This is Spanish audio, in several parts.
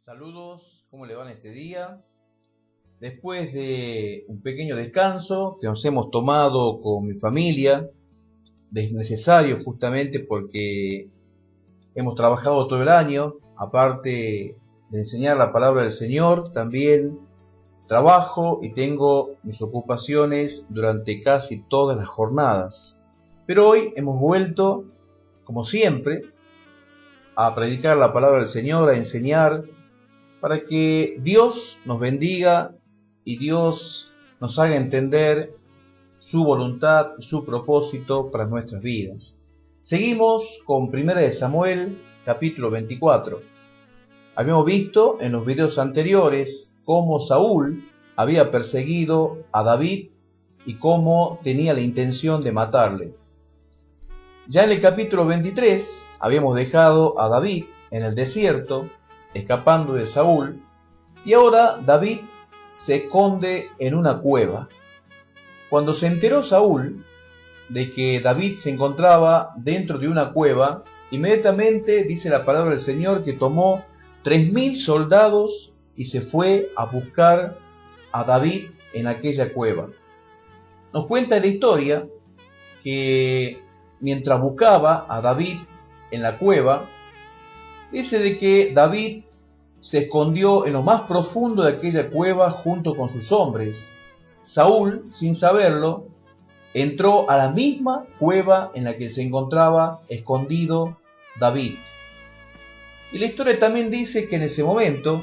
Saludos, ¿cómo le va en este día? Después de un pequeño descanso que nos hemos tomado con mi familia, necesario justamente porque hemos trabajado todo el año, aparte de enseñar la palabra del Señor, también trabajo y tengo mis ocupaciones durante casi todas las jornadas. Pero hoy hemos vuelto, como siempre, a predicar la palabra del Señor, a enseñar, para que Dios nos bendiga y Dios nos haga entender su voluntad y su propósito para nuestras vidas. Seguimos con 1 de Samuel, capítulo 24. Habíamos visto en los videos anteriores cómo Saúl había perseguido a David y cómo tenía la intención de matarle. Ya en el capítulo 23 habíamos dejado a David en el desierto, escapando de Saúl, y ahora David se esconde en una cueva. Cuando se enteró Saúl de que David se encontraba dentro de una cueva, inmediatamente dice la palabra del Señor que tomó 3000 soldados y se fue a buscar a David en aquella cueva. Nos cuenta la historia que mientras buscaba a David en la cueva, dice de que David se escondió en lo más profundo de aquella cueva junto con sus hombres. Saúl, sin saberlo, entró a la misma cueva en la que se encontraba escondido David. Y la historia también dice que en ese momento,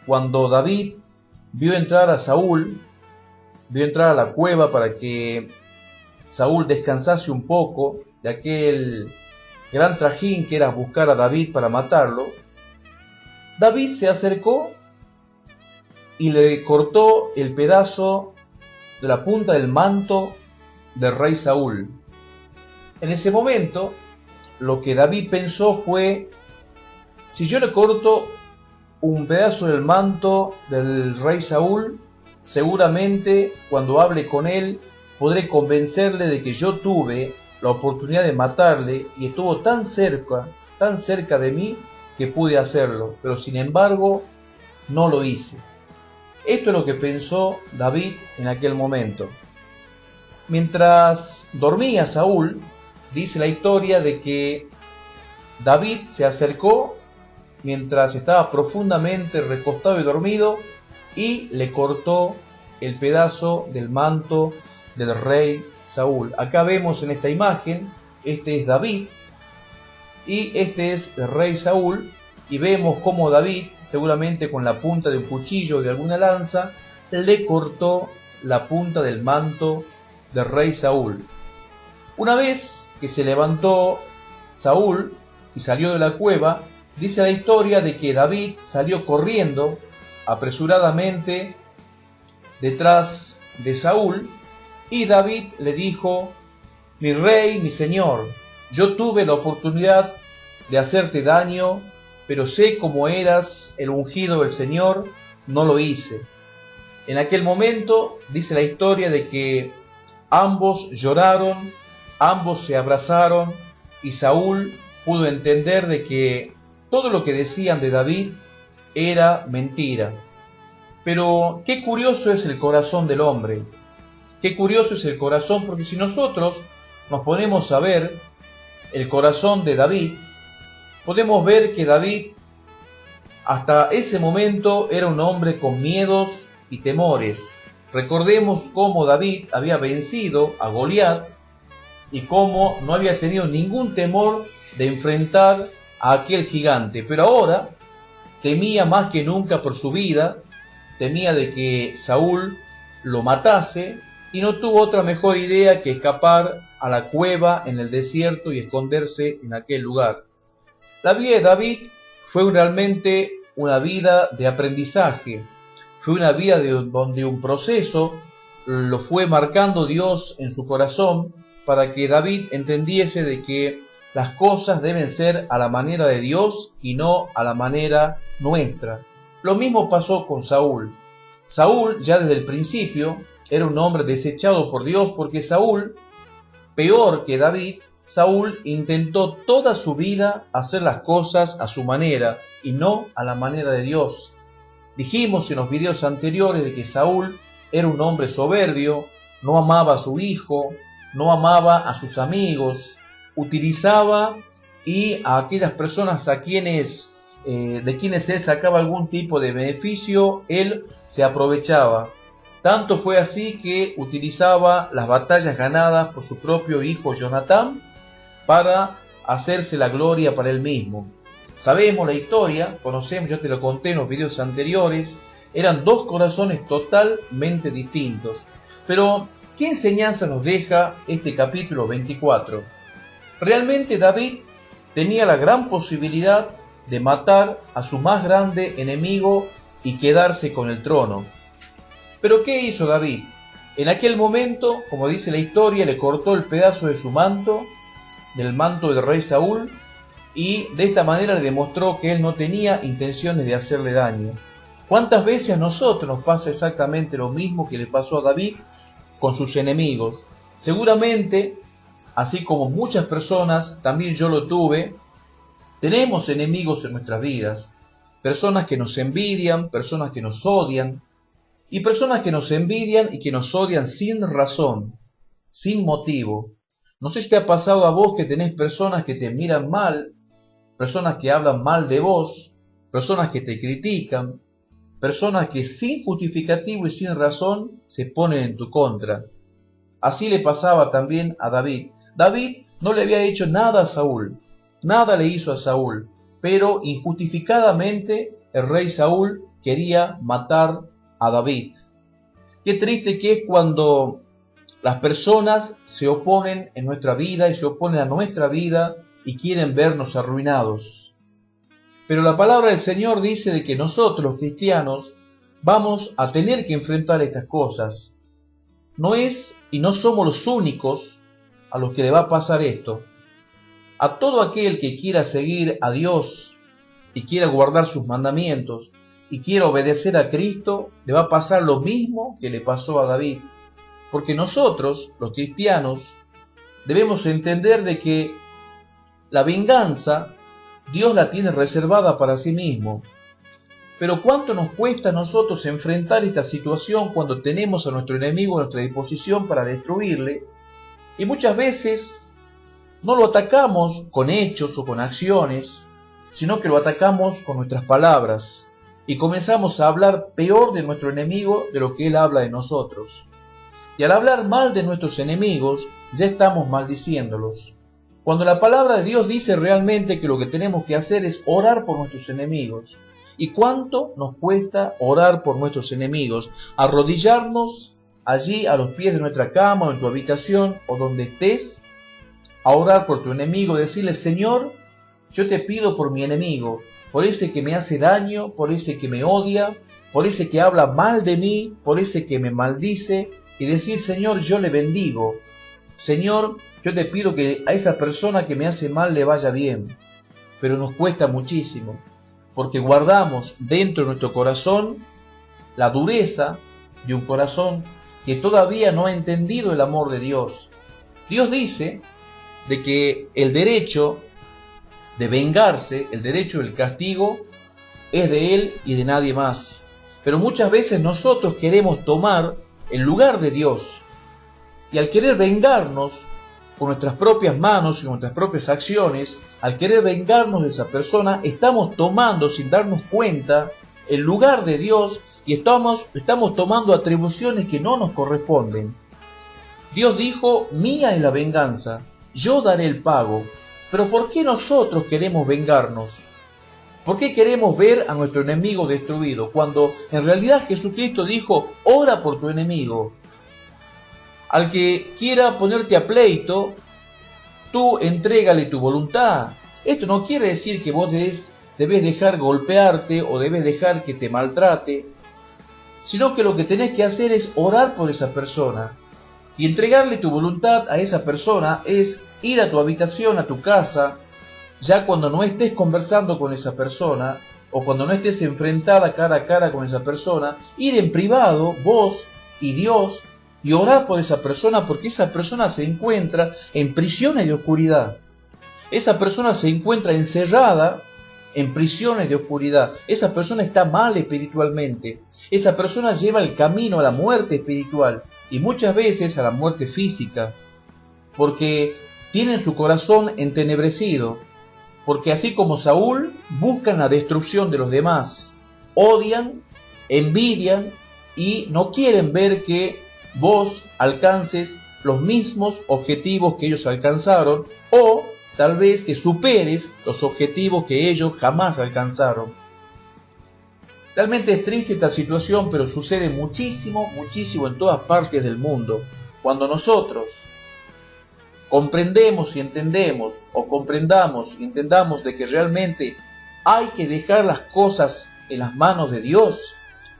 cuando David vio entrar a Saúl, vio entrar a la cueva para que Saúl descansase un poco de aquel gran trajín que era buscar a David para matarlo, David se acercó y le cortó el pedazo de la punta del manto del rey Saúl. En ese momento, lo que David pensó fue: si yo le corto un pedazo del manto del rey Saúl, seguramente cuando hable con él podré convencerle de que yo tuve la oportunidad de matarle y estuvo tan cerca de mí que pude hacerlo, pero sin embargo no lo hice. Esto es lo que pensó David en aquel momento. Mientras dormía Saúl, dice la historia de que David se acercó mientras estaba profundamente recostado y dormido y le cortó el pedazo del manto del rey Saúl. Acá vemos en esta imagen, este es David y este es el rey Saúl, y vemos cómo David, seguramente con la punta de un cuchillo o de alguna lanza, le cortó la punta del manto del rey Saúl. Una vez que se levantó Saúl y salió de la cueva, dice la historia de que David salió corriendo apresuradamente detrás de Saúl, y David le dijo: mi rey, mi señor, yo tuve la oportunidad de hacerte daño, pero sé cómo eras el ungido del Señor, no lo hice. En aquel momento dice la historia de que ambos lloraron, ambos se abrazaron, y Saúl pudo entender de que todo lo que decían de David era mentira. Pero qué curioso es el corazón del hombre. Qué curioso es el corazón, porque si nosotros nos ponemos a ver el corazón de David, podemos ver que David hasta ese momento era un hombre con miedos y temores. Recordemos cómo David había vencido a Goliat y cómo no había tenido ningún temor de enfrentar a aquel gigante, pero ahora temía más que nunca por su vida, temía de que Saúl lo matase, y no tuvo otra mejor idea que escapar a la cueva en el desierto y esconderse en aquel lugar. La vida de David fue realmente una vida de aprendizaje, fue una vida donde un proceso lo fue marcando Dios en su corazón para que David entendiese de que las cosas deben ser a la manera de Dios y no a la manera nuestra. Lo mismo pasó con Saúl. Saúl ya desde el principio era un hombre desechado por Dios, porque Saúl, peor que David, Saúl intentó toda su vida hacer las cosas a su manera y no a la manera de Dios. Dijimos en los videos anteriores de que Saúl era un hombre soberbio, no amaba a su hijo, no amaba a sus amigos, utilizaba y a aquellas personas a quienes de quienes él sacaba algún tipo de beneficio, él se aprovechaba. Tanto fue así que utilizaba las batallas ganadas por su propio hijo Jonatán para hacerse la gloria para él mismo. Sabemos la historia, conocemos, yo te lo conté en los videos anteriores, eran dos corazones totalmente distintos. Pero, ¿qué enseñanza nos deja este capítulo 24? Realmente David tenía la gran posibilidad de matar a su más grande enemigo y quedarse con el trono. Pero ¿qué hizo David? En aquel momento, como dice la historia, le cortó el pedazo de su manto, del manto del rey Saúl, y de esta manera le demostró que él no tenía intenciones de hacerle daño. ¿Cuántas veces a nosotros nos pasa exactamente lo mismo que le pasó a David con sus enemigos? Seguramente, así como muchas personas, también yo lo tuve, tenemos enemigos en nuestras vidas, personas que nos envidian, personas que nos odian, y personas que nos envidian y que nos odian sin razón, sin motivo. No sé si te ha pasado a vos que tenés personas que te miran mal, personas que hablan mal de vos, personas que te critican, personas que sin justificativo y sin razón se ponen en tu contra. Así le pasaba también a David. David no le había hecho nada a Saúl, nada le hizo a Saúl, pero injustificadamente el rey Saúl quería matar a David. Qué triste que es cuando las personas se oponen en nuestra vida y se oponen a nuestra vida y quieren vernos arruinados. Pero la palabra del Señor dice de que nosotros los cristianos vamos a tener que enfrentar estas cosas. No es y no somos los únicos a los que le va a pasar esto. A todo aquel que quiera seguir a Dios y quiera guardar sus mandamientos y quiera obedecer a Cristo, le va a pasar lo mismo que le pasó a David. Porque nosotros, los cristianos, debemos entender de que la venganza Dios la tiene reservada para sí mismo. Pero ¿cuánto nos cuesta a nosotros enfrentar esta situación cuando tenemos a nuestro enemigo a nuestra disposición para destruirle? Y muchas veces no lo atacamos con hechos o con acciones, sino que lo atacamos con nuestras palabras. Y comenzamos a hablar peor de nuestro enemigo de lo que él habla de nosotros. Y al hablar mal de nuestros enemigos, ya estamos maldiciéndolos. Cuando la palabra de Dios dice realmente que lo que tenemos que hacer es orar por nuestros enemigos. ¿Y cuánto nos cuesta orar por nuestros enemigos? Arrodillarnos allí a los pies de nuestra cama o en tu habitación o donde estés, a orar por tu enemigo, decirle: Señor, yo te pido por mi enemigo, por ese que me hace daño, por ese que me odia, por ese que habla mal de mí, por ese que me maldice, y decir: Señor, yo le bendigo. Señor, yo te pido que a esa persona que me hace mal le vaya bien. Pero nos cuesta muchísimo, porque guardamos dentro de nuestro corazón la dureza de un corazón que todavía no ha entendido el amor de Dios. Dios dice de que el derecho de vengarse, el derecho del castigo, es de Él y de nadie más. Pero muchas veces nosotros queremos tomar el lugar de Dios. Y al querer vengarnos con nuestras propias manos y nuestras propias acciones, al querer vengarnos de esa persona, estamos tomando sin darnos cuenta el lugar de Dios y estamos tomando atribuciones que no nos corresponden. Dios dijo: mía es la venganza, yo daré el pago. Pero ¿por qué nosotros queremos vengarnos? ¿Por qué queremos ver a nuestro enemigo destruido? Cuando en realidad Jesucristo dijo: ora por tu enemigo. Al que quiera ponerte a pleito, tú entrégale tu voluntad. Esto no quiere decir que vos debes dejar golpearte o debes dejar que te maltrate, sino que lo que tenés que hacer es orar por esa persona. Y entregarle tu voluntad a esa persona es ir a tu habitación, a tu casa, ya cuando no estés conversando con esa persona, o cuando no estés enfrentada cara a cara con esa persona, ir en privado, vos y Dios, y orar por esa persona, porque esa persona se encuentra en prisiones de oscuridad. Esa persona se encuentra encerrada en prisiones de oscuridad. Esa persona está mal espiritualmente. Esa persona lleva el camino a la muerte espiritual y muchas veces a la muerte física, porque tienen su corazón entenebrecido, porque así como Saúl, buscan la destrucción de los demás, odian, envidian y no quieren ver que vos alcances los mismos objetivos que ellos alcanzaron, o tal vez que superes los objetivos que ellos jamás alcanzaron. Realmente es triste esta situación, pero sucede muchísimo, muchísimo en todas partes del mundo. Cuando nosotros comprendemos y entendemos, o comprendamos y entendamos de que realmente hay que dejar las cosas en las manos de Dios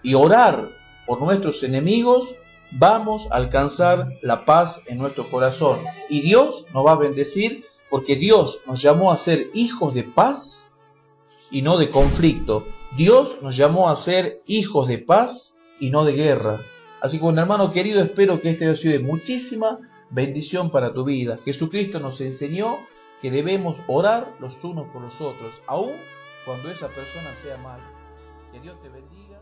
y orar por nuestros enemigos, vamos a alcanzar la paz en nuestro corazón. Y Dios nos va a bendecir, porque Dios nos llamó a ser hijos de paz y no de conflicto. Dios nos llamó a ser hijos de paz y no de guerra. Así que, bueno, hermano querido, espero que este haya sido de muchísima bendición para tu vida. Jesucristo nos enseñó que debemos orar los unos por los otros, aun cuando esa persona sea mala. Que Dios te bendiga.